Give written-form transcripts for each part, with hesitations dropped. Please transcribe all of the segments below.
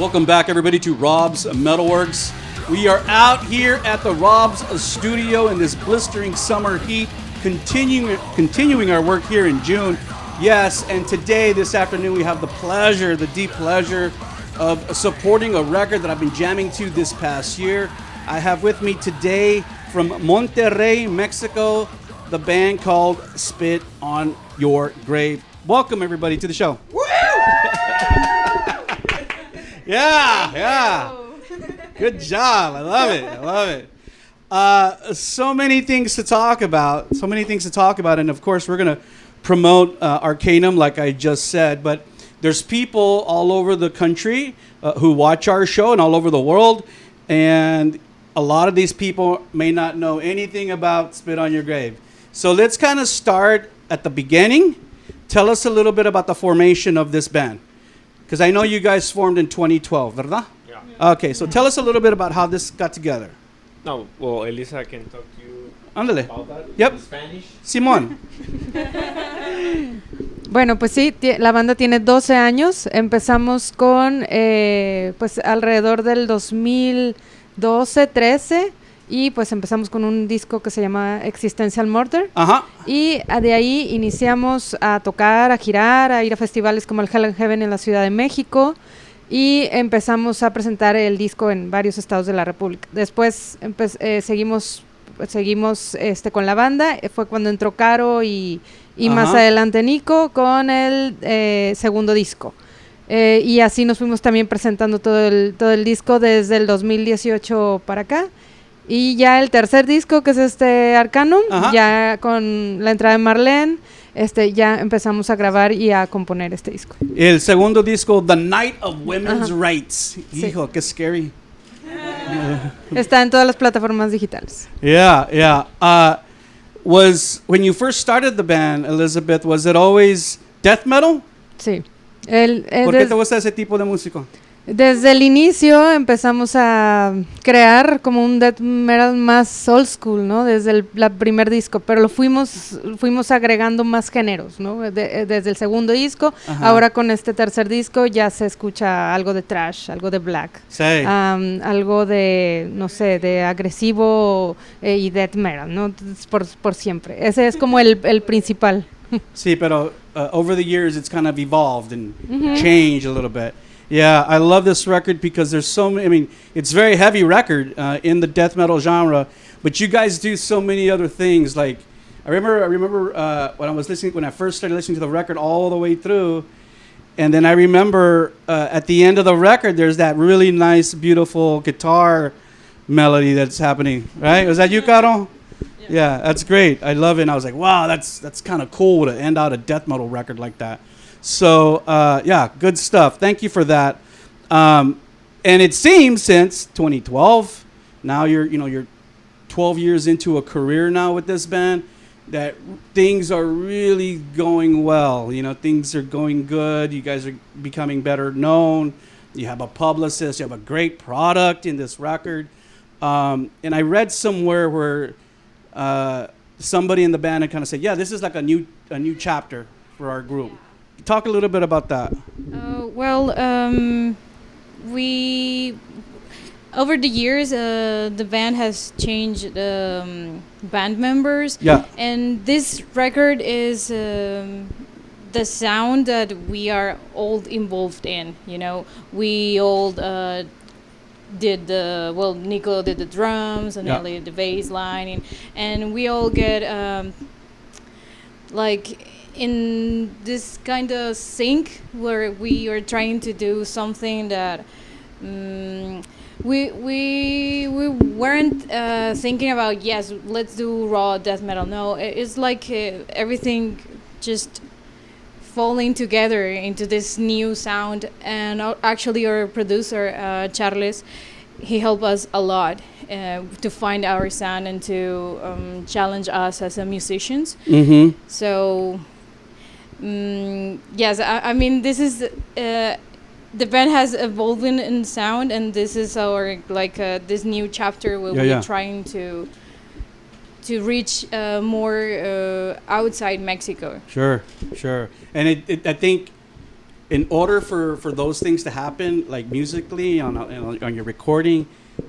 Welcome back, everybody, to Rob's MetalWorks. We are out here at the Rob's Studio in this blistering summer heat, continuing our work here in June. Yes, and today, this afternoon, we have the deep pleasure of supporting a record that I've been jamming to this past year. I have with me today from Monterrey, Mexico, the band called Spit on Your Grave. Welcome, everybody, to the show. Woo! Yeah. Good job. I love it. So many things to talk about. And, of course, we're going to promote Arcanum, like I just said. But there's people all over the country who watch our show and all over the world. And a lot of these people may not know anything about Spit on Your Grave. So let's kind of start at the beginning. Tell us a little bit about the formation of this band. Because I know you guys formed in 2012, ¿verdad? Yeah. Okay, so tell us a little bit about how this got together. No, well, Elisa can talk to you Ándale. about that. Yep. In Spanish. Simón. Bueno, pues sí, la banda tiene 12 años. Empezamos con, pues, alrededor del 2012-13. Y pues empezamos con un disco que se llama Existential Murder. Ajá. Y de ahí iniciamos a tocar, a girar, a ir a festivales como el Hell and Heaven en la Ciudad de México. Y empezamos a presentar el disco en varios estados de la República. Después seguimos con la banda. Fue cuando entró Caro y más adelante Nico con el segundo disco. Y así nos fuimos también presentando todo el disco desde el 2018 para acá. Y ya el tercer disco, que es Arcanum, ya con la entrada de Marlene, ya empezamos a grabar y a componer este disco. El segundo disco, The Night of Women's Rights. Sí. Hijo, qué scary. Está en todas las plataformas digitales. Yeah. Was, when you first started the band, Elizabeth, was it always death metal? Sí. ¿Por qué te gusta ese tipo de música? Desde el inicio empezamos a crear como un death metal más old school, ¿no? Desde el primer disco, pero lo fuimos agregando más géneros, ¿no? Desde el segundo disco, ahora con este tercer disco ya se escucha algo de thrash, algo de black, sí. Algo de, no sé, de agresivo y death metal, ¿no? Por siempre. Ese es como el principal. Sí, pero over the years it's kind of evolved and changed a little bit. Yeah, I love this record because there's so many, I mean, it's a very heavy record in the death metal genre, but you guys do so many other things. Like, I remember when I first started listening to the record all the way through, and then I remember at the end of the record, there's that really nice, beautiful guitar melody that's happening, right? Was that you, Caro? Yeah, that's great. I love it. And I was like, wow, that's kind of cool to end out a death metal record like that. So, yeah, good stuff. Thank you for that. And it seems since 2012, now you're 12 years into a career now with this band, that things are really going well. You know, things are going good. You guys are becoming better known. You have a publicist. You have a great product in this record. And I read somewhere where somebody in the band had kind of said, yeah, this is like a new chapter for our group. Talk a little bit about that. We over the years the band has changed band members. Yeah. And this record is the sound that we are all involved in. You know, we all did Nico did the drums and Elliot the bass line, and we all get like in this kind of sync where we are trying to do something that we weren't thinking about, yes, let's do raw death metal. No, it's like everything just falling together into this new sound. And actually our producer, Charles, he helped us a lot to find our sound and to challenge us as musicians. Mm-hmm. So yes, I mean, this is the band has evolved in sound, and this is our this new chapter where we're trying to reach more outside Mexico. Sure. And I think in order for those things to happen, like musically on your recording,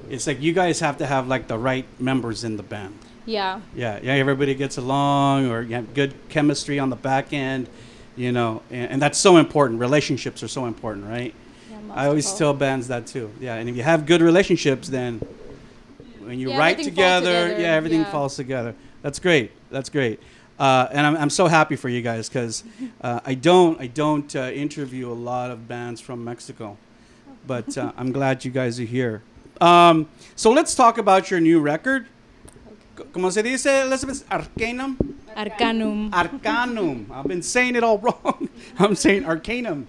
it's like you guys have to have like the right members in the band. Yeah. Yeah, everybody gets along, or you have good chemistry on the back end, you know, and that's so important. Relationships are so important, right? Yeah, I always tell bands that too. Yeah, and if you have good relationships, then when you write together, everything falls together. That's great. That's great. And I'm so happy for you guys because I don't interview a lot of bands from Mexico, but I'm glad you guys are here. So let's talk about your new record. ¿Cómo se dice, Elizabeth? Arcanum? Arcanum. Arcanum. I've been saying it all wrong. I'm saying Arcanum.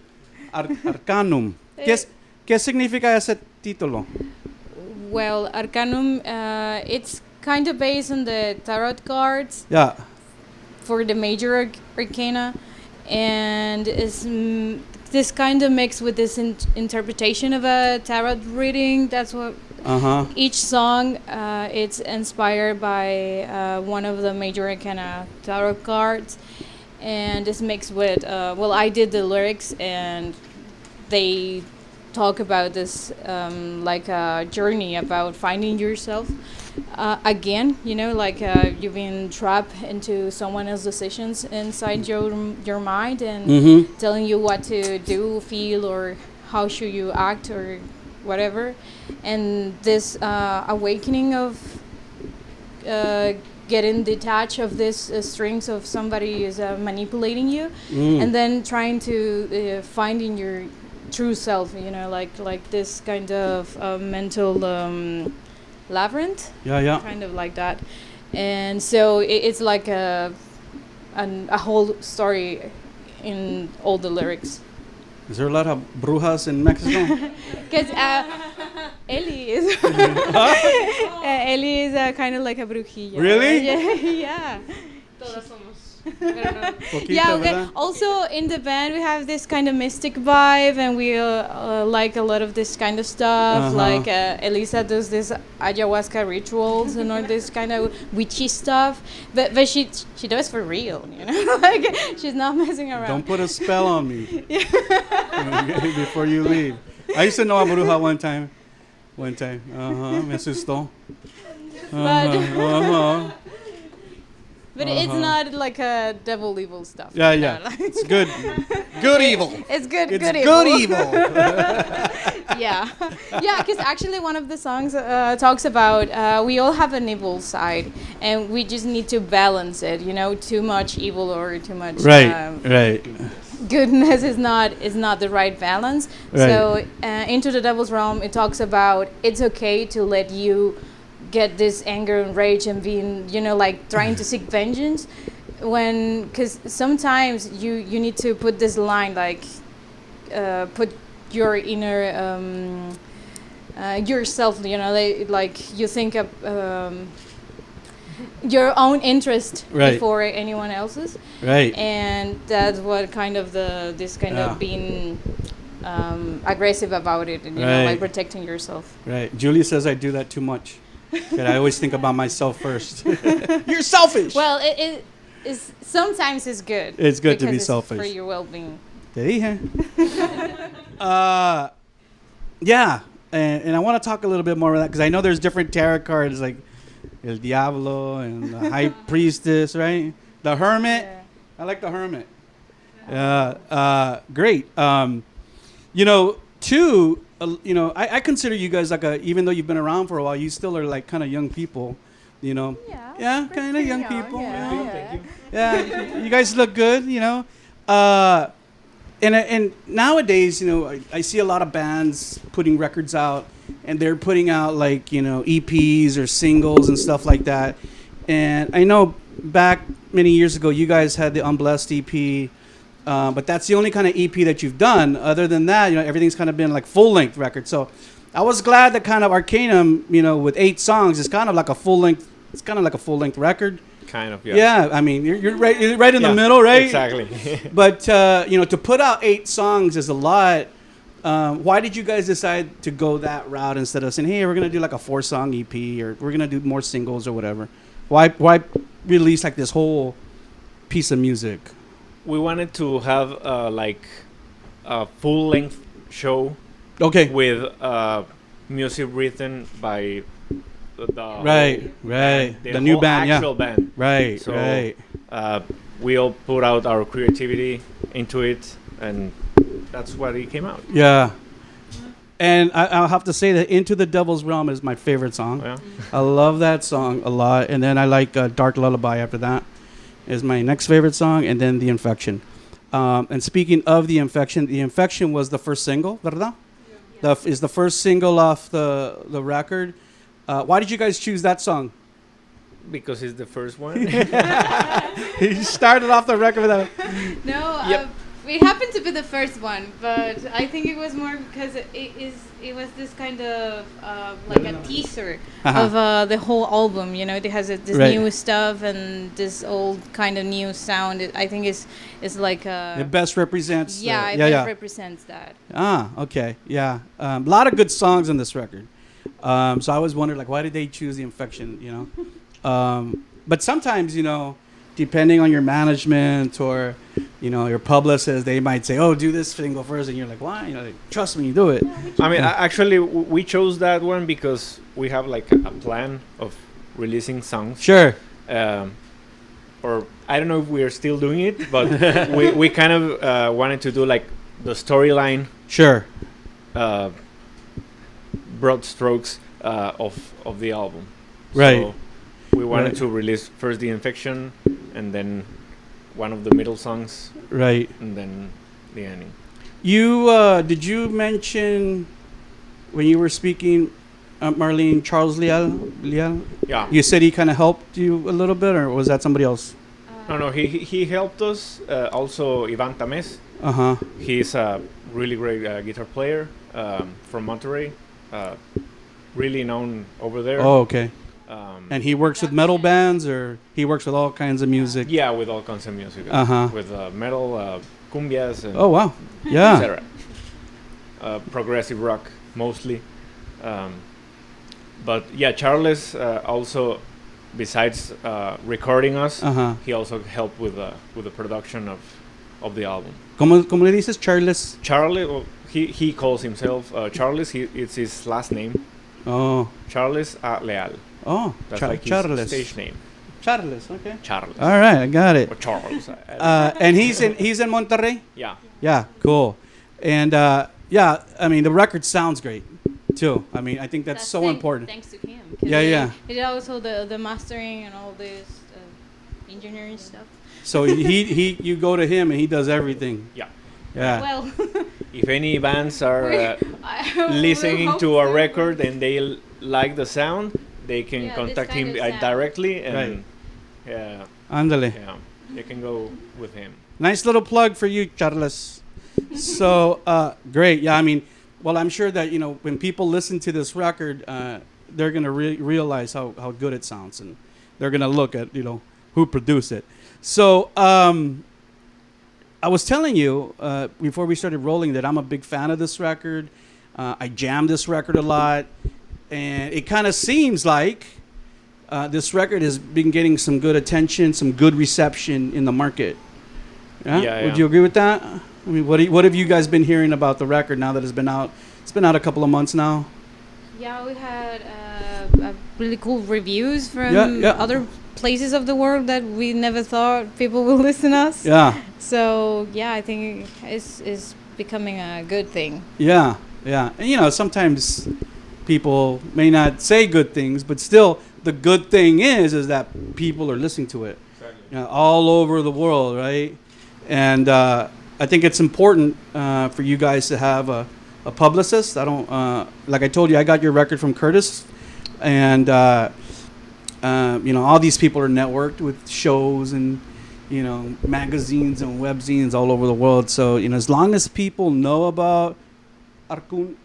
Arcanum. ¿Qué significa ese título? Well, Arcanum, it's kind of based on the tarot cards. Yeah. For the major arcana, and is this kind of mixed with this interpretation of a tarot reading. That's what each song it's inspired by one of the major arcana tarot cards, and it's mixed with I did the lyrics, and they talk about this like a journey about finding yourself again, you know, like you've been trapped into someone else's decisions inside your mind and telling you what to do, feel, or how should you act or whatever. And this awakening of getting detached of this strings of somebody is manipulating you, and then trying to finding your true self, you know, like this kind of mental labyrinth. Yeah. Kind of like that. And so it's like a whole story in all the lyrics. Is there a lot of brujas in Mexico? Because Eli is Eli is kind of like a brujilla. Really? Yeah. Yeah, also in the band we have this kind of mystic vibe, and we like a lot of this kind of stuff. Like Elisa does this ayahuasca rituals and all this kind of witchy stuff, but she does for real, you know. Like she's not messing around. Don't put a spell on me before you leave. I used to know a bruja one time. Me asustó. But it's not like a devil evil stuff. Yeah. No, like it's good. Good evil. It's good. It's good evil. Yeah. Because actually one of the songs talks about we all have an evil side, and we just need to balance it. You know, too much evil or too much right. Goodness is not the right balance. Right. So Into the Devil's Realm, it talks about it's okay to let you get this anger and rage and being, you know, like trying to seek vengeance, when, because sometimes you need to put this line, like put your inner yourself, you know, like you think of your own interest before anyone else's, right? And that's what kind of this kind of being aggressive about it, and you know, like protecting yourself. Right. Julie says I do that too much. I always think about myself first. You're selfish. Well, it is sometimes it's good. It's good to be selfish for your well-being. Te dije. Yeah, and I want to talk a little bit more about that, because I know there's different tarot cards, like El Diablo and the High Priestess, right? The Hermit. Yeah. I like the Hermit. Great. You know, two. You know, I consider you guys like even though you've been around for a while, you still are like kind of young people, you know. Yeah, kind of young people. Yeah, you guys look good, you know. And nowadays, you know, I see a lot of bands putting records out, and they're putting out like, you know, EPs or singles and stuff like that. And I know back many years ago, you guys had the Unblessed EP. But that's the only kind of EP that you've done. Other than that, you know, everything's kind of been like full-length records. So I was glad that kind of Arcanum, you know, with 8 songs, is kind of like a full-length. It's kind of like a full-length record. Kind of, yeah. Yeah, I mean, you're right in the middle, right? Exactly. But you know, to put out 8 songs is a lot. Why did you guys decide to go that route instead of saying, "Hey, we're gonna do like a 4-song EP, or we're gonna do more singles or whatever"? Why release like this whole piece of music? We wanted to have like a full-length show. Okay. With music written by the the new whole band, actual band. Right. So, right. We all put out our creativity into it, and that's what it came out. Yeah. And I'll have to say that Into the Devil's Realm is my favorite song. Yeah. I love that song a lot. And then I like Dark Lullaby after that is my next favorite song. And then The Infection. And speaking of The Infection was the first single, ¿verdad? Yeah. Is the first single off the record. Why did you guys choose that song? Because it's the first one. He started off the record with that. No, Yep. it happened to be the first one, but I think it was more because it was this kind of like a teaser of the whole album. You know, it has this Right. new stuff and this old kind of new sound. I think it's like It best represents. it represents that. Okay, yeah. A lot of good songs on this record. So I always wondered, like, why did they choose The Infection? You know, but sometimes, you know, depending on your management or, you know, your publicist, they might say, "Oh, do this single first," and you're like, "Why?" You know, like, trust me, you do it. I mean, actually, we chose that one because we have like a plan of releasing songs. Sure. Or I don't know if we are still doing it, but we kind of wanted to do like the storyline. Sure. Broad strokes of the album. Right. So we wanted to release first The Infection, and then one of the middle songs, Right. and then the ending. You did you mention when you were speaking, Marlene, Charles Leal? Yeah. You said he kind of helped you a little bit, or was that somebody else? No, he helped us. Also, Ivan Tames. He's a really great guitar player from Monterrey. Really known over there. Oh, okay. And he works with metal bands, or he works with all kinds of music? Yeah, with all kinds of music. With metal, cumbias, and oh, wow. Yeah. etc. Progressive rock, mostly. But yeah, Charles also, besides recording us, he also helped with the production of the album. ¿Cómo le dices, Charles? Charlie, well, he calls himself Charles. It's his last name. Oh. Charles Leal. Oh, That's like Charles. his stage name. Charles, okay. Charles. All right, I got it. Or Charles. And he's in Monterrey? Yeah. Yeah, cool. And yeah, I mean, the record sounds great too. I mean, I think that's so important. Thanks to him. Yeah. He did also the mastering and all this engineering stuff. So you go to him and he does everything. Yeah. Yeah. Well, If any bands are listening to a record and they like the sound, they can contact him directly, and Ándale. yeah, they can go with him. Nice little plug for you, Charles. So great. Yeah, I mean, well, I'm sure that, you know, when people listen to this record, they're going to realize how good it sounds, and they're going to look at, you know, who produced it. So I was telling you before we started rolling that I'm a big fan of this record. I jam this record a lot, and it kind of seems like this record has been getting some good attention, some good reception in the market. Yeah? Would you agree with that? I mean, what have you guys been hearing about the record now that it's been out? It's been out a couple of months now. Yeah, we had really cool reviews from Yeah. other places of the world that we never thought people would listen us. Yeah. So yeah, I think it's becoming a good thing. Yeah. And you know, sometimes people may not say good things, but still, the good thing is that people are listening to it. Exactly. You know, all over the world, right? And I think it's important for you guys to have a publicist. I don't like I told you, I got your record from Curtis, and you know, all these people are networked with shows and, you know, magazines and webzines all over the world. So, you know, as long as people know about Arcanum.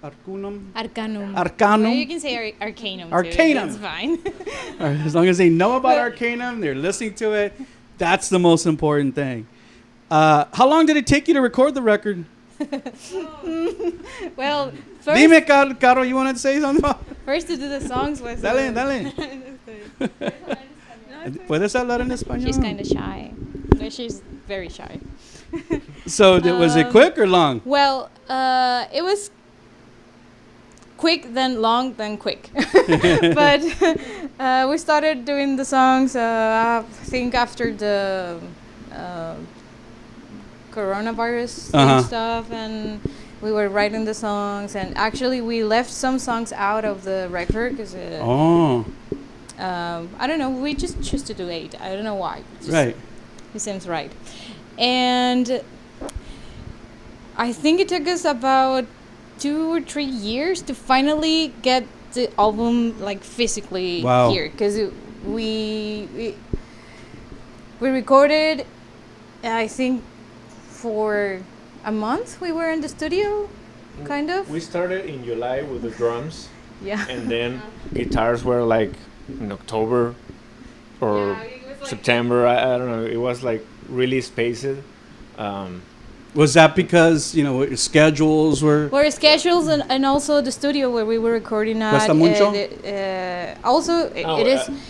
Well, you can say Arcanum. Arcanum. Too. That's fine. As long as they know about Arcanum, they're listening to it. That's the most important thing. How long did it take you to record the record? Well, first, Dime, Caro, you want to say something? first to do the songs was. Dale. ¿Puedes hablar en español? She's kind of shy. No, she's very shy. So was it quick or long? Well, it was quick, then long, then quick. But we started doing the songs, I think, after the coronavirus stuff, and we were writing the songs. And actually, we left some songs out of the record because I don't know. We just choose to do 8. I don't know why. It seems right. And I think it took us about 2 or 3 years to finally get the album like physically here, because we recorded, I think, for a month. We were in the studio, kind of. We started in July with the drums. Yeah. And then guitars were like in October or September. I don't know. It was like really spaced. Was that because, schedules were... schedules and also the studio where we were recording at.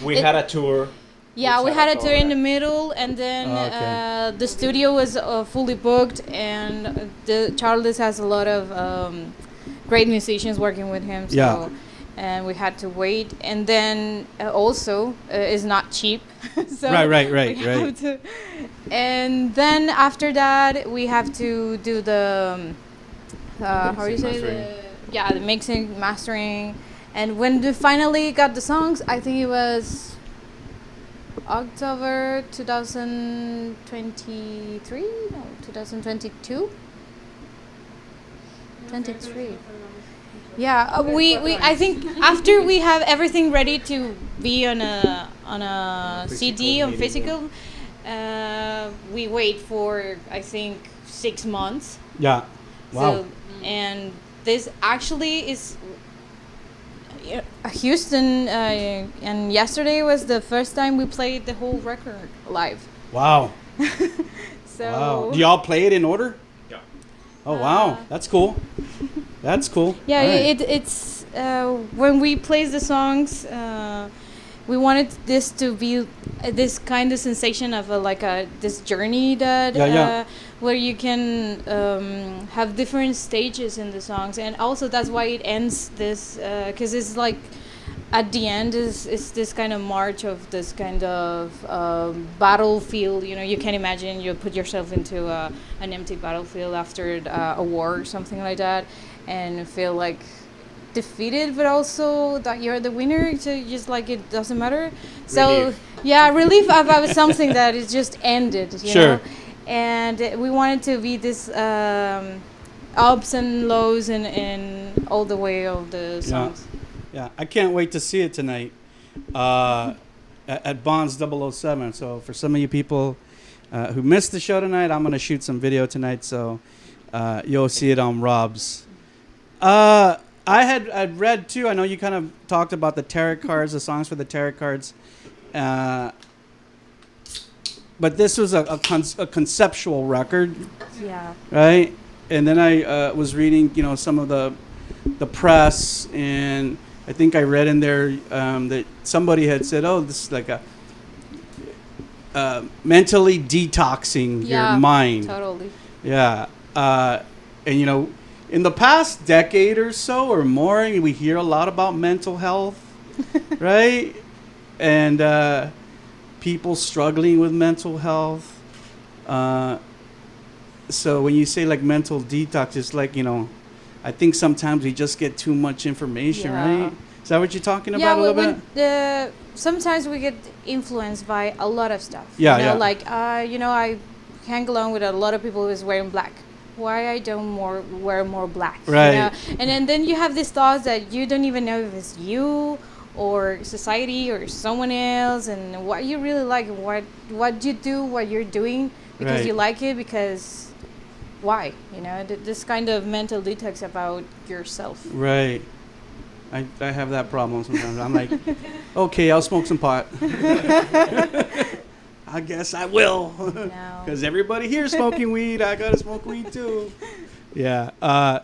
We had a tour. Yeah, we had a tour in the middle, and then the studio was fully booked, and Charles has a lot of great musicians working with him. So, and we had to wait, and then also it's not cheap. So right. And then after that, we have to do the the mixing, mastering, and when we finally got the songs, I think it was October 2023, no, 2022, 23. Yeah, we I think after we have everything ready to be on a CD, on physical, we wait for, I think, 6 months. Yeah. Wow. So, and this actually is Houston, and yesterday was the first time we played the whole record live. Wow. So. Do y'all play it in order? Yeah. Oh wow, that's cool. That's cool. Yeah, it's when we play the songs, we wanted this to be this kind of sensation of this journey that where you can have different stages in the songs, and also that's why it ends this, because it's like at the end is this kind of march of this kind of battlefield. You can imagine you put yourself into an empty battlefield after a war or something like that, and feel like defeated, but also that you're the winner, so just like it doesn't matter. So relief about something that is just ended, you know. And we wanted to be this ups and lows and all the way of the songs. Yeah, I can't wait to see it tonight at Bonds 007. So for some of you people who missed the show tonight, I'm going to shoot some video tonight, so you'll see it on Rob's. I'd read too, I know you kind of talked about the tarot cards, the songs for the tarot cards, but this was a conceptual record, right? And then I was reading, some of the press, and I think I read in there that somebody had said, "Oh, this is like a mentally detoxing your mind." Totally. Yeah, and in the past decade or so or more, we hear a lot about mental health, right? And people struggling with mental health. So when you say like mental detox, it's like, I think sometimes we just get too much information, right? Is that what you're talking about a little bit? Sometimes we get influenced by a lot of stuff. Like, I hang along with a lot of people who is wearing black. Why I don't wear more black, right? And then you have these thoughts that you don't even know if it's you or society or someone else, and what you really like, what you do, what you're doing because you like it, because why? This kind of mental detox about yourself. Right. I have that problem sometimes. I'm like, okay, I'll smoke some pot. I guess I will, because everybody here is smoking weed. I gotta smoke weed too. Yeah, I'm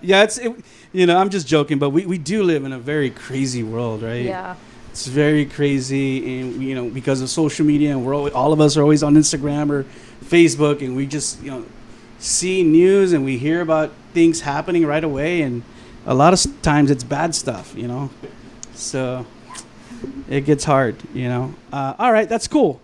just joking, but we do live in a very crazy world, right? Yeah, it's very crazy, and because of social media, and all of us are always on Instagram or Facebook, and we just see news and we hear about things happening right away, and a lot of times it's bad stuff, you know. So it gets hard, you know. All right, that's cool.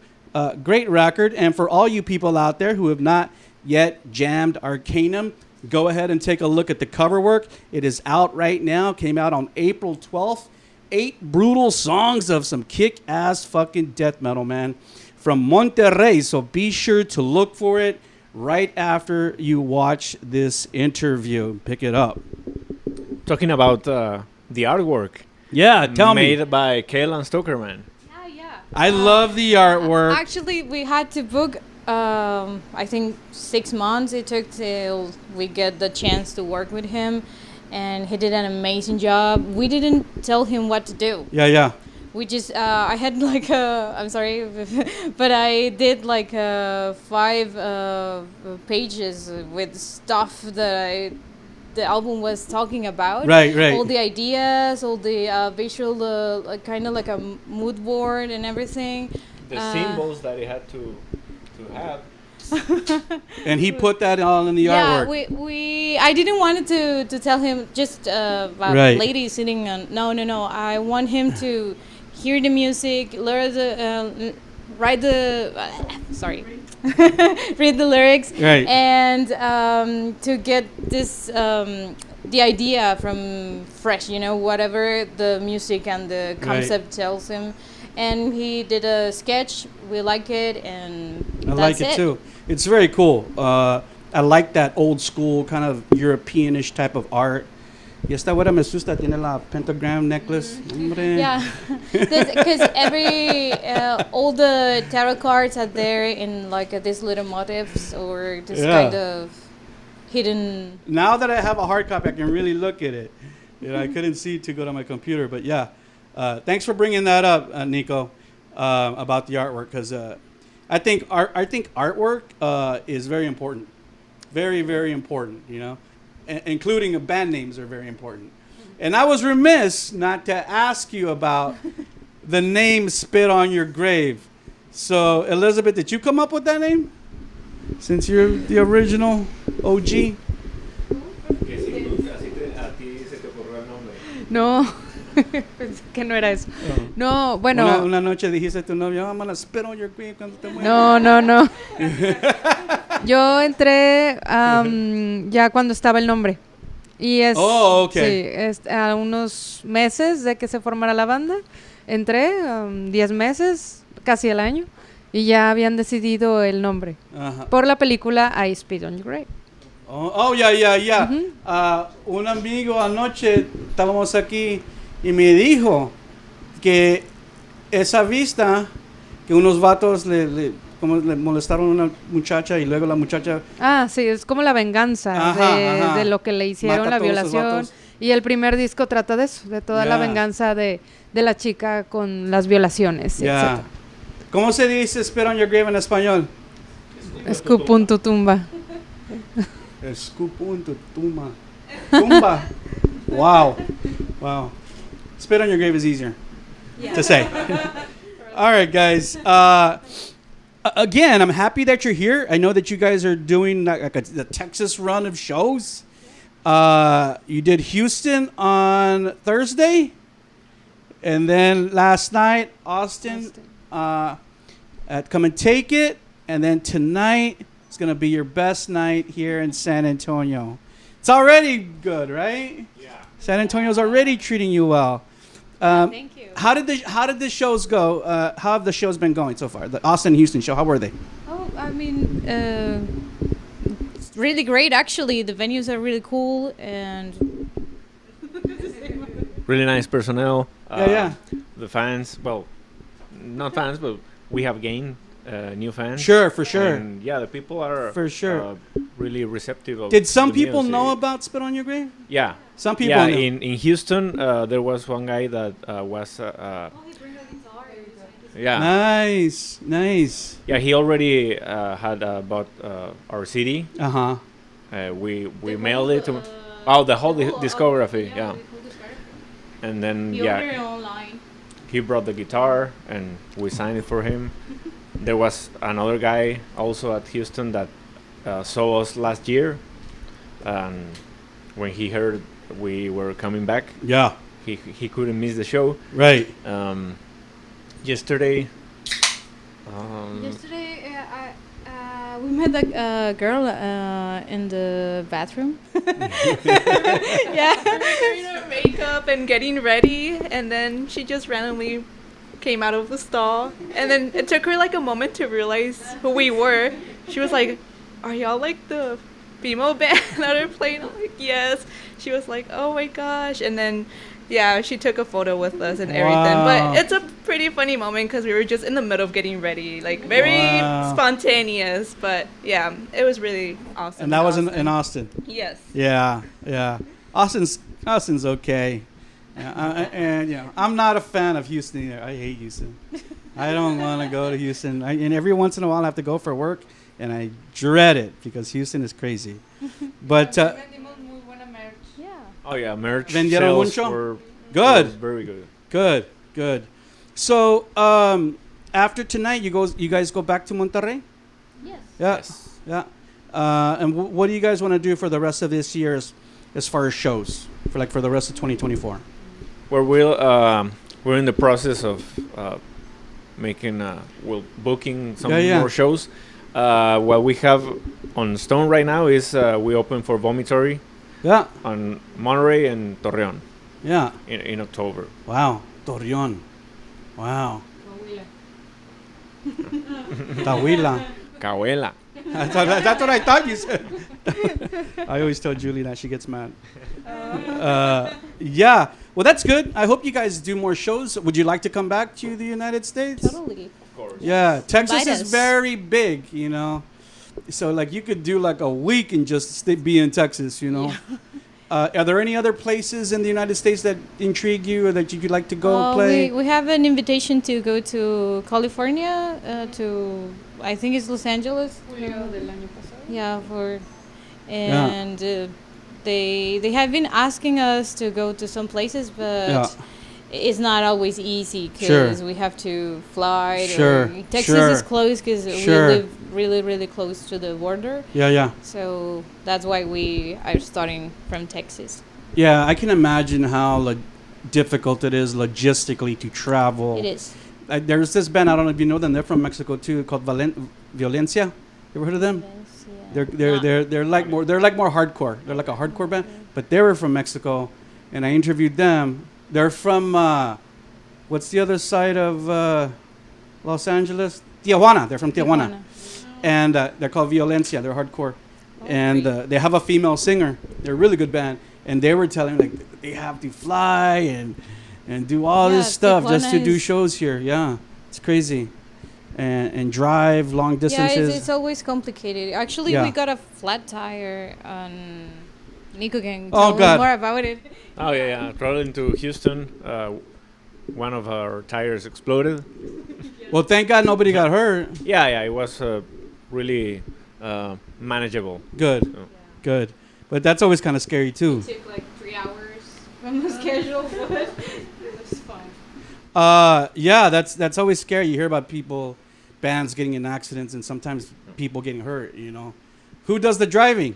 Great record. And for all you people out there who have not yet jammed Arcanum, go ahead and take a look at the cover work. It is out right now. Came out on April 12th. 8 brutal songs of some kick-ass fucking death metal, man. From Monterrey. So be sure to look for it right after you watch this interview. Pick it up. Talking about the artwork. Yeah, tell me. Made by Kale and Stokerman. I love the artwork. Actually, we had to book, I think 6 months it took till we get the chance to work with him. And he did an amazing job. We didn't tell him what to do. Yeah. We just, I had like I'm sorry, but I did like 5 pages with stuff that the album was talking about. Right. All the ideas, all the visual, kind of like a mood board and everything. The symbols that he had to have. And he put that all in the artwork. Yeah, I didn't want to tell him just about ladies sitting on. No. I want him to hear the music, learn the, read the lyrics, and to get this the idea from fresh, you know, whatever the music and the concept tells him. And he did a sketch. We like it, and I like it too. It's very cool. I like that old school kind of Europeanish type of art. Y esta güera me asusta, tiene la pentagram necklace. Yeah, because all the tarot cards are there in like these little motifs or this kind of hidden. Now that I have a hard copy, I can really look at it. You know, I couldn't see to go to my computer, but yeah. Thanks for bringing that up, Nico, about the artwork, because I think artwork is very important, very, very important. You know, including band names are very important. And I was remiss not to ask you about the name "Spit on Your Grave." So, Elizabeth, did you come up with that name? Since you're the original OG. No. Que no era eso. No, bueno. Una noche dijiste a tu novio, I'm gonna spit on your grave cuando te mueras. No. Yo entré ya cuando estaba el nombre. Y es, sí, a unos meses de que se formara la banda. Entré, 10 meses, casi el año. Y ya habían decidido el nombre. Por la película I Spit on Your Grave. Ya. Un amigo anoche, estábamos aquí, y me dijo que esa vista, que unos vatos le molestaron a una muchacha y luego la muchacha... Sí, es como la venganza de lo que le hicieron, la violación. Y el primer disco trata de eso, de toda la venganza de la chica con las violaciones, etc. ¿Cómo se dice Spit on Your Grave en español? Escupo en tu tumba. Escupo en tu tumba. Tumba. Wow. Spit on your grave is easier to say. All right, guys. Again, I'm happy that you're here. I know that you guys are doing like the Texas run of shows. You did Houston on Thursday, and then last night, Austin. At Come and Take It, and then tonight it's going to be your best night here in San Antonio. It's already good, right? Yeah. San Antonio's already treating you well. Thank you. How did the shows go? How have the shows been going so far? The Austin Houston show, how were they? Oh, I mean, it's really great. Actually, the venues are really cool and really nice personnel. Yeah. The fans, well, not fans, but we have gained new fans. Sure, for sure. And yeah, the people are for sure really receptive of. Did some people music. know about Spit on Your Grave? Yeah, some people. Yeah, know. in Houston, there was one guy that was. he brings a guitar. Yeah. Nice. Yeah, he already had bought our CD. We mailed it to. The whole discography. Yeah. And then he ordered it online. He brought the guitar and we signed it for him. There was another guy also at Houston that saw us last year, and when he heard we were coming back, he couldn't miss the show. Right. Yesterday. We met a girl in the bathroom. Yeah, doing her makeup and getting ready, and then she just randomly came out of the stall, and then it took her like a moment to realize who we were. She was like, "Are y'all like the female band that are playing?" I'm like, "Yes." She was like, "Oh my gosh," and then yeah, she took a photo with us and everything. But it's a pretty funny moment because we were just in the middle of getting ready, like very spontaneous. But yeah, it was really awesome. And that was in Austin. Yes. Yeah, yeah. Austin's okay. And I'm not a fan of Houston either. I hate Houston. I don't want to go to Houston. And every once in a while I have to go for work, and I dread it because Houston is crazy. But oh yeah, merch vendieron sales mucho? were Good. Very good. Good. So after tonight, you guys go back to Monterrey? Yes. Yeah. Yes. Yeah. And what do you guys want to do for the rest of this year as far as shows for the rest of 2024? Well, we're in the process of booking some more shows. What we have on Stone right now is we open for Vomitory. Yeah. On Monterrey and Torreon. Yeah. In October. Wow. Torreon. Wow. Tahuila. Cahuela. That's what I thought you said. I always tell Julie that, she gets mad. Yeah. Well, that's good. I hope you guys do more shows. Would you like to come back to the United States? Totally. Of course. Yeah. Texas Invite is us. very big, So like you could do like a week and just be in Texas, Yeah. Are there any other places in the United States that intrigue you or that you'd like to go play? We have an invitation to go to California, to I think it's Los Angeles. Yeah, they have been asking us to go to some places, but it's not always easy because we have to fly. Texas is close because we live really, really close to the border. Yeah. So that's why we are starting from Texas. Yeah, I can imagine how difficult it is logistically to travel. It is. There's this band, I don't know if you know them, they're from Mexico too, called Violencia. You ever heard of them? They're like more hardcore. They're like a hardcore band, but they were from Mexico, and I interviewed them. They're from what's the other side of Los Angeles? Tijuana. They're from Tijuana. And they're called Violencia. They're hardcore, and they have a female singer. They're a really good band, and they were telling me they have to fly and do all this stuff just to do shows here. Yeah, it's crazy. And drive long distances. Yeah, it's always complicated. Actually, we got a flat tire on Nico can tell us more about it. Oh, yeah. Traveling to Houston, one of our tires exploded. Well, thank God nobody got hurt. Yeah, it was really manageable. Good. But that's always kind of scary, too. It took like 3 hours from the schedule, but it was fun. Yeah, that's always scary. You hear about bands getting in accidents and sometimes people getting hurt, Who does the driving?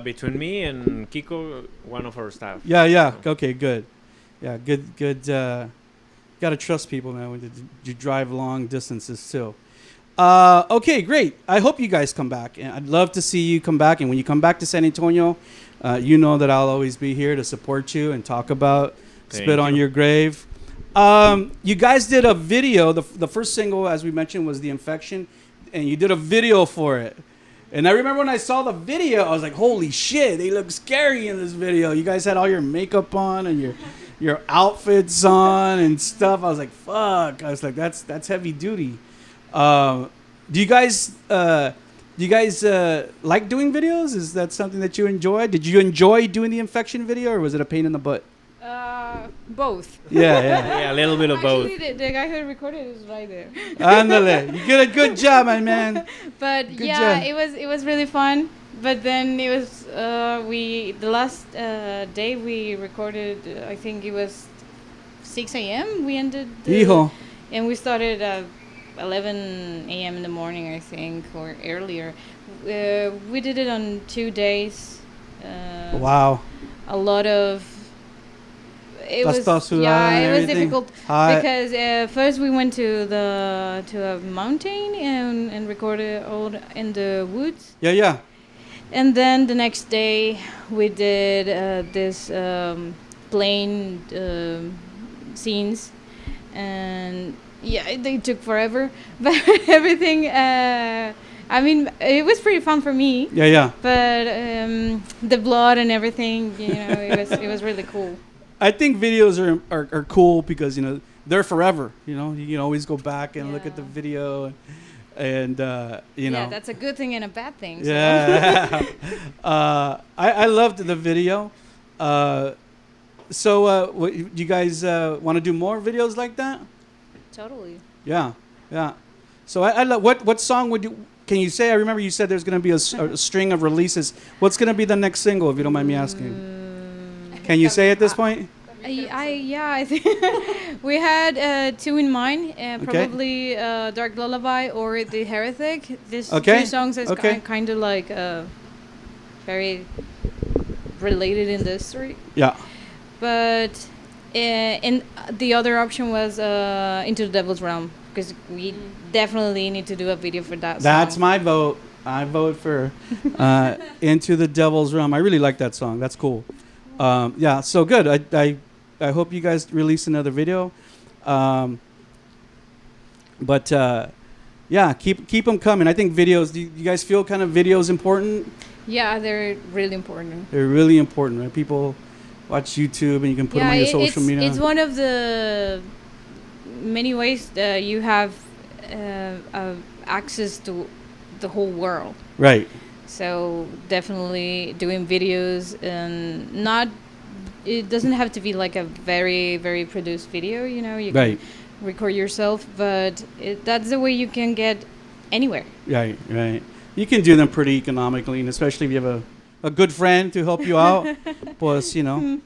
Between me and Kiko, one of our staff. Yeah. Okay, good. Yeah, good. Got to trust people, man, when you drive long distances, too. Okay, great. I hope you guys come back. And I'd love to see you come back. And when you come back to San Antonio, you know that I'll always be here to support you and talk about Spit on Your Grave. You guys did a video. The first single, as we mentioned, was The Infection. And you did a video for it. And I remember when I saw the video, I was like, holy shit, they look scary in this video. You guys had all your makeup on and your outfits on and stuff. I was like, fuck. I was like, that's heavy duty. Do you guys like doing videos? Is that something that you enjoy? Did you enjoy doing the Infection video, or was it a pain in the butt? Both. Yeah, a little bit of both. Actually, the guy who recorded is right there. Ándale, you did a good job, my man. But Good yeah, job. it was really fun. But then it was the last day we recorded. I think it was 6 a.m. We ended. Hijo. And we started at 11 a.m. in the morning, I think, or earlier. We did it on 2 days. Wow. A lot of... It was difficult because first we went to a mountain and recorded all in the woods. Yeah. And then the next day we did this plain scenes, and they took forever, but everything. I mean, it was pretty fun for me. Yeah. But the blood and everything, it was really cool. I think videos are cool because they're forever. You can always go back and look at the video. And yeah, that's a good thing and a bad thing. So. Yeah. I loved the video. So do you guys want to do more videos like that? Totally. Yeah. So I love what song can you say? I remember you said there's going to be a string of releases. What's going to be the next single, if you don't mind me asking? Can you say at this point? I think we had two in mind, probably Dark Lullaby or The Heretic. These two songs is kind of like very related in the history. Yeah. But and the other option was Into the Devil's Realm, because we definitely need to do a video for that song. That's my vote. I vote for Into the Devil's Realm. I really like that song. That's cool. Yeah, so good. I hope you guys release another video. But yeah, keep them coming. I think videos. Do you guys feel kind of videos important? Yeah, they're really important. They're really important, right? People watch YouTube and you can put them on your social media. It's one of the many ways that you have access to the whole world. Right. So definitely doing videos, and it doesn't have to be like a very, very produced video, you can record yourself, but that's the way you can get anywhere. Right. You can do them pretty economically, and especially if you have a good friend to help you out, plus, then,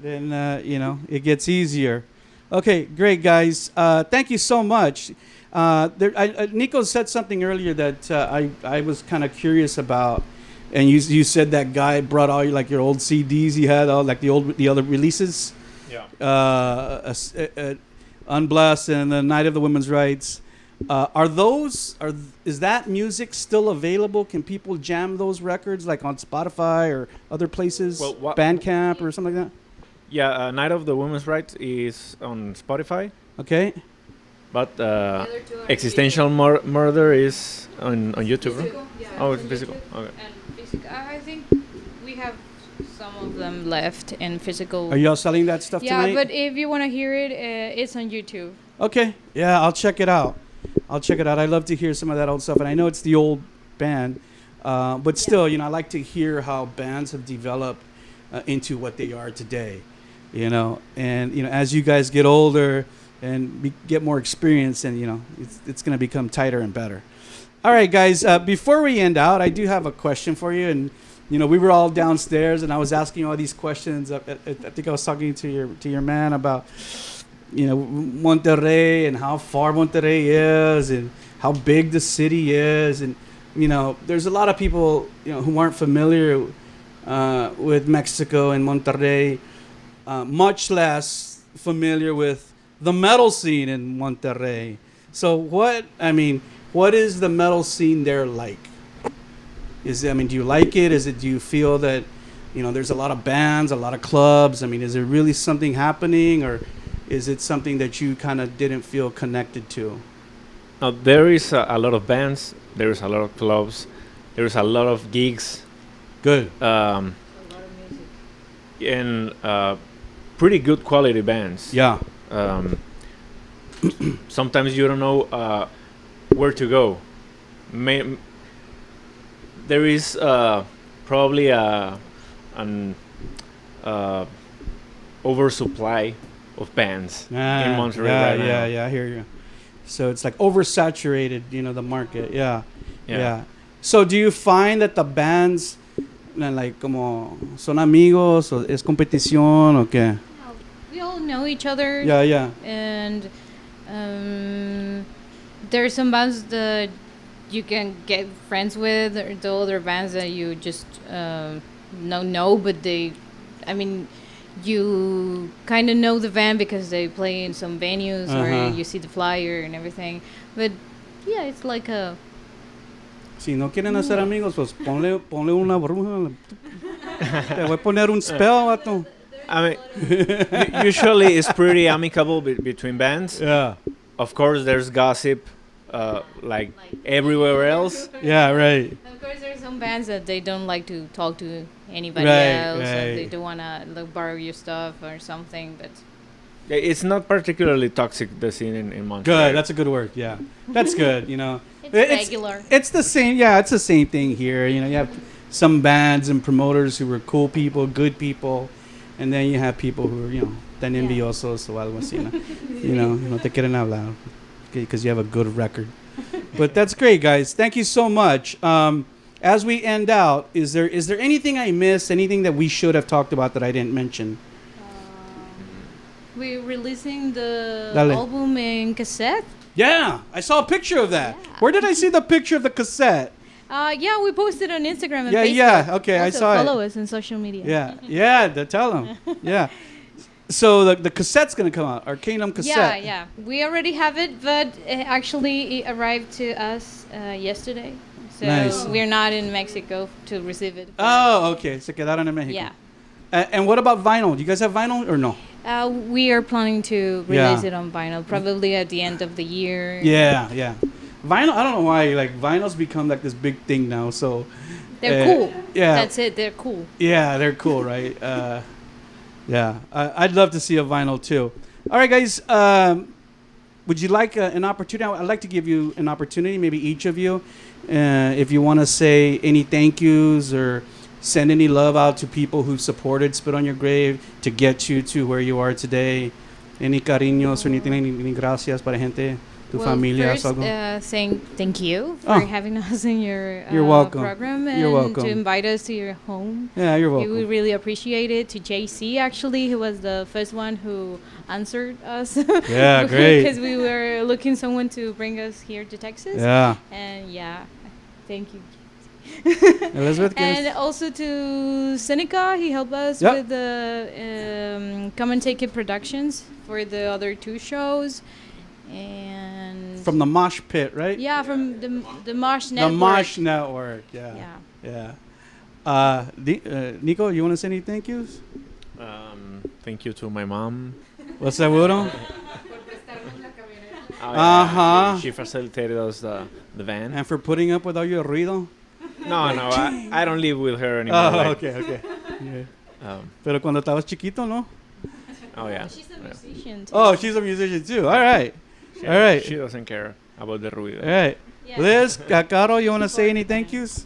it gets easier. Okay, great, guys. Thank you so much. Nico said something earlier that I was kind of curious about, and you said that guy brought all your old CDs you had, all like the other releases. Yeah. Unblessed and the Night of the Women's Rights. Is that music still available? Can people jam those records like on Spotify or other places? Well, Bandcamp or something like that? Yeah, Night of the Women's Rights is on Spotify. Okay. But Existential Murder is on YouTube. Physical? Yeah, oh, it's physical. Okay. And physical. I think we have some of them left in physical. Are y'all selling that stuff tonight? Yeah, but if you want to hear it, it's on YouTube. Okay. Yeah, I'll check it out. I love to hear some of that old stuff, and I know it's the old band, but still, I like to hear how bands have developed into what they are today, and as you guys get older and get more experience, and it's going to become tighter and better. All right, guys, before we end out, I do have a question for you, and we were all downstairs, and I was asking all these questions. I think I was talking to your man about Monterrey and how far Monterrey is and how big the city is, and there's a lot of people who aren't familiar with Mexico and Monterrey, much less familiar with the metal scene in Monterrey. So what is the metal scene there like? Do you like it? Do you feel that there's a lot of bands, a lot of clubs? Is there really something happening, or is it something that you kind of didn't feel connected to? There is a lot of bands. There is a lot of clubs. There is a lot of gigs. Good. A lot of music. And pretty good quality bands. Yeah. Sometimes you don't know where to go. There is probably an oversupply of bands in Monterrey right now. Yeah, I hear you. So it's like oversaturated, the market. Yeah. So do you find that the bands, como son amigos, o es competición, o qué? We all know each other. Yeah. And There are some bands that you can get friends with, or the other bands that you just know, but I mean, you kind of know the band because they play in some venues or you see the flyer and everything. But yeah, it's like a... Si no quieren hacer amigos, pues ponle una bruja. Te voy a poner un spell, vato. I mean, usually it's pretty amicable between bands. Yeah. Of course, there's gossip, like everywhere else. Yeah, right. Of course, there are some bands that they don't like to talk to anybody else, and they don't want to borrow your stuff or something. But it's not particularly toxic, the scene in Monterrey. Good, that's a good word. Yeah, that's good. You know, it's regular. It's the same. Yeah, it's the same thing here. You know, you have some bands and promoters who are cool people, good people, and then you have people who are, you know, tan envidiosos o algo así. You know, no te quieren hablar because you have a good record. But that's great, guys. Thank you so much. As we end out, is there anything I missed? Anything that we should have talked about that I didn't mention? We're releasing the album in cassette. Yeah, I saw a picture of that. Yeah. Where did I see the picture of the cassette? Yeah, we posted on Instagram and Facebook. Yeah, okay, also I saw it. Follow us on social media. Yeah, tell them. Yeah. So the cassette's going to come out, Arcanum cassette. Yeah. We already have it, but actually it arrived to us yesterday. So nice. We're not in Mexico to receive it. Oh, okay. Se quedaron en Mexico. Yeah. And what about vinyl? Do you guys have vinyl or no? We are planning to release it on vinyl, probably at the end of the year. Yeah. Vinyl, I don't know why, like, vinyl's become like this big thing now, so... They're cool. Yeah. That's it, they're cool. Yeah, they're cool, right? Yeah, I'd love to see a vinyl, too. All right, guys, would you like an opportunity? I'd like to give you an opportunity, maybe each of you, if you want to say any thank yous or send any love out to people who supported Spit on Your Grave to get you to where you are today. Any cariños or anything, any gracias para gente, tu familia. First, saying thank you for having us in your welcome. program and you're welcome. To invite us to your home. Yeah, you're welcome. We really appreciate it. To JC, actually, who was the first one who answered us. Yeah, great. Because we were looking someone to bring us here to Texas. Yeah. And thank you. Elizabeth, and also to Seneca, he helped us with the Come and Take It productions for the other two shows. And from the Mosh Pit, right? Yeah, from the Mosh Network. The Mosh Network, yeah. Nico, you want to say any thank yous? Thank you to my mom. ¿Lo seguro? She facilitated us the van. And for putting up with all your ruido? No, I don't live with her anymore. Oh, okay. Yeah. Pero cuando estabas chiquito, ¿no? Oh, yeah. She's a musician, too. Oh, she's a musician, too. All right. She doesn't care about the ruido. All right. Yeah. Liz, Caro, you want to say any thank yous?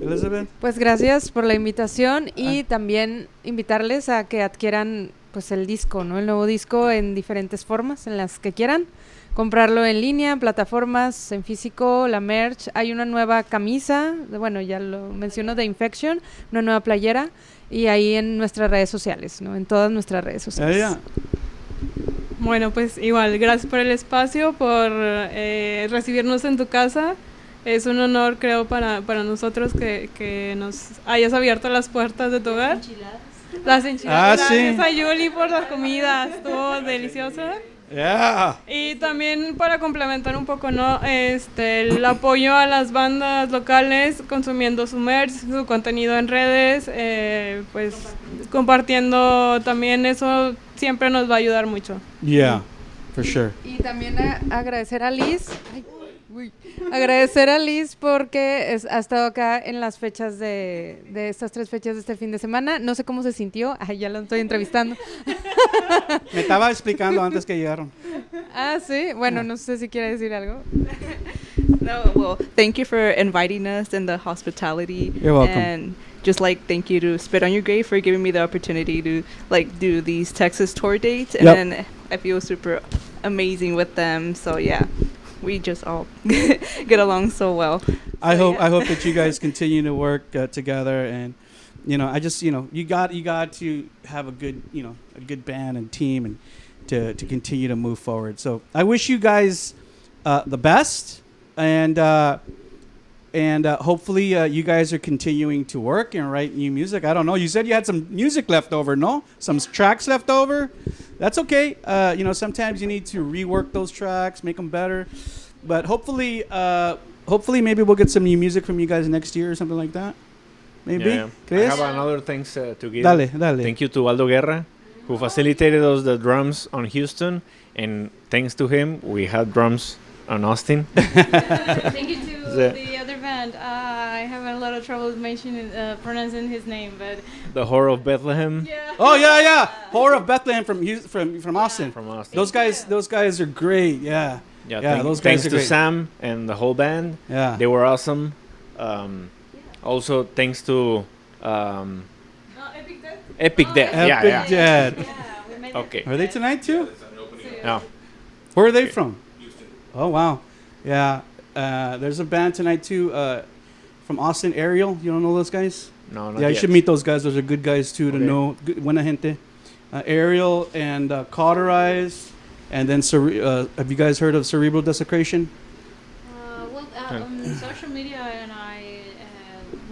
Elizabeth. Pues gracias por la invitación y también invitarles a que adquieran pues el disco, ¿no? El nuevo disco en diferentes formas, en las que quieran. Comprarlo en línea, plataformas, en físico, la merch. Hay una nueva camisa, bueno, ya lo menciono, de Infection, una nueva playera, y ahí en nuestras redes sociales, ¿no? En todas nuestras redes sociales. Bueno, pues igual, gracias por el espacio, por recibirnos en tu casa. Es un honor, creo, para nosotros que nos hayas abierto las puertas de tu hogar. Las enchiladas. Gracias a Yuli por la comida, estuvo deliciosa. Yeah. Y también para complementar un poco, ¿no? El apoyo a las bandas locales, consumiendo su merch, su contenido en redes, pues compartiendo también, eso siempre nos va a ayudar mucho. Yeah, for sure. Y también agradecer a Liz. Agradecer a Liz porque ha estado acá en las fechas de estas 3 fechas de este fin de semana. No sé cómo se sintió. Ay, ya lo estoy entrevistando. Me estaba explicando antes que llegaron. Ah, sí. Bueno, no sé si quiere decir algo. No, well, thank you for inviting us and the hospitality. You're welcome. And just thank you to Spit on Your Grave for giving me the opportunity to do these Texas tour dates. And then I feel super amazing with them. So yeah. We just all get along so well. I hope that you guys continue to work together, and I just you got to have a good a good band and team, and to continue to move forward. So I wish you guys the best, and hopefully you guys are continuing to work and write new music. I don't know. You said you had some music left over, no? Some tracks left over. That's okay. Sometimes you need to rework those tracks, make them better. But hopefully maybe we'll get some new music from you guys next year or something like that. Maybe. Yeah. I have another thanks to give. Dale. Thank you to Aldo Guerra, who facilitated us the drums on Houston, and thanks to him, we had drums on Austin. Thank you to the other band. I have a lot of trouble pronouncing his name, but the Horror of Bethlehem. yeah. Oh yeah. Horror of Bethlehem from Austin. From Austin. Those guys are great. Yeah. Those guys thanks are to great. Sam and the whole band. Yeah. They were awesome. Also, thanks to Epic Death. Epic Death. Epic Death. We made Okay. Are they tonight too? Yeah. Where are they from? Houston. Oh wow. Yeah. There's a band tonight too. From Austin, Ariel. You don't know those guys? No, not Yeah, you yet. should meet those guys. Those are good guys too to Okay. know. Buena gente. Ariel and Cauterize, and then have you guys heard of Cerebral Desecration? On social media, and I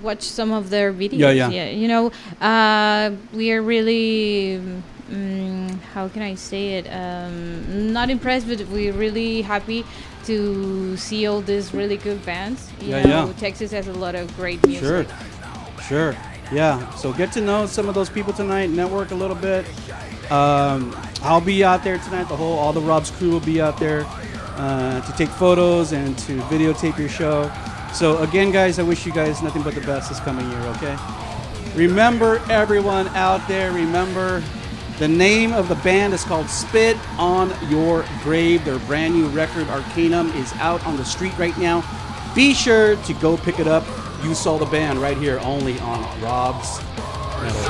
watch some of their videos. Yeah. We are really, how can I say it? Not impressed, but we're really happy to see all these really good bands. Texas has a lot of great music. Sure. Yeah. So get to know some of those people tonight. Network a little bit. I'll be out there tonight. All the Rob's crew will be out there to take photos and to videotape your show. So again, guys, I wish you guys nothing but the best this coming year. Okay. Remember, everyone out there. Remember, the name of the band is called Spit on Your Grave. Their brand new record, Arcanum, is out on the street right now. Be sure to go pick it up. You saw the band right here, only on Rob's Metal.